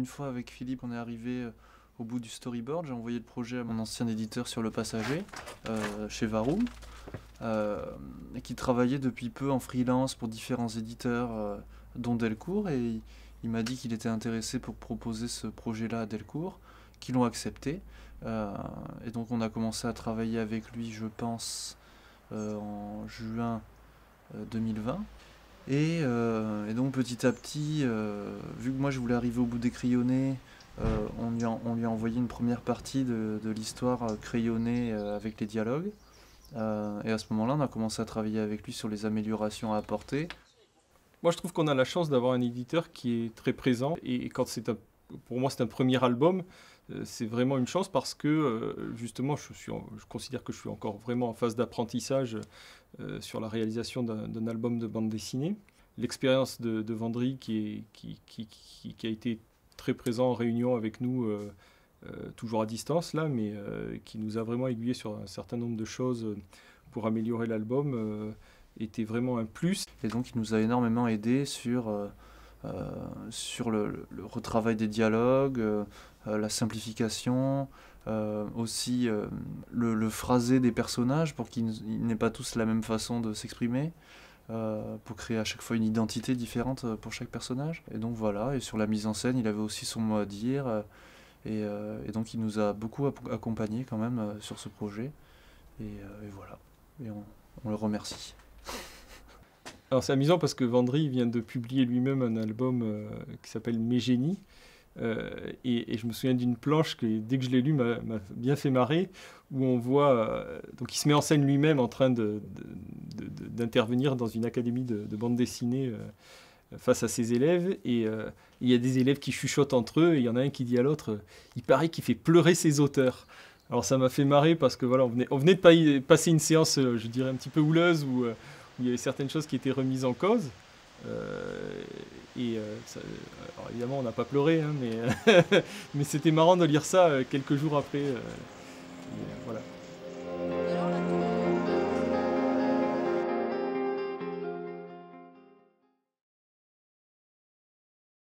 fois avec Philippe, on est arrivé au bout du storyboard. J'ai envoyé le projet à mon ancien éditeur sur Le Passager, chez Varoum, et qui travaillait depuis peu en freelance pour différents éditeurs, dont Delcourt. Et il m'a dit qu'il était intéressé pour proposer ce projet-là à Delcourt, qui l'ont accepté. Et donc on a commencé à travailler avec lui, je pense, en juin 2020. Et donc petit à petit, vu que moi je voulais arriver au bout des crayonnés, on lui a envoyé une première partie de l'histoire crayonnée avec les dialogues. Et à ce moment-là, on a commencé à travailler avec lui sur les améliorations à apporter. Moi, je trouve qu'on a la chance d'avoir un éditeur qui est très présent. Et quand pour moi, c'est un premier album, c'est vraiment une chance parce que, justement, je considère que je suis encore vraiment en phase d'apprentissage sur la réalisation d'un album de bande dessinée. L'expérience de Vendry qui a été très présent en réunion avec nous, toujours à distance, là, mais qui nous a vraiment aiguillés sur un certain nombre de choses pour améliorer l'album, était vraiment un plus. Et donc il nous a énormément aidé sur le retravail des dialogues, la simplification, aussi le phrasé des personnages pour qu'ils n'aient pas tous la même façon de s'exprimer, pour créer à chaque fois une identité différente pour chaque personnage. Et donc voilà, et sur la mise en scène, il avait aussi son mot à dire, et donc il nous a beaucoup accompagnés quand même sur ce projet. Et voilà, et on le remercie. Alors c'est amusant parce que Vendry vient de publier lui-même un album qui s'appelle Mes génies. Et je me souviens d'une planche que dès que je l'ai lu m'a bien fait marrer, où on voit, donc il se met en scène lui-même en train d'intervenir dans une académie de bande dessinée face à ses élèves, et il y a des élèves qui chuchotent entre eux, et il y en a un qui dit à l'autre, il paraît qu'il fait pleurer ses auteurs. Alors ça m'a fait marrer parce que voilà, on venait de passer une séance, je dirais un petit peu houleuse, où il y avait certaines choses qui étaient remises en cause. Alors évidemment, on n'a pas pleuré, hein, mais, mais c'était marrant de lire ça quelques jours après. Voilà.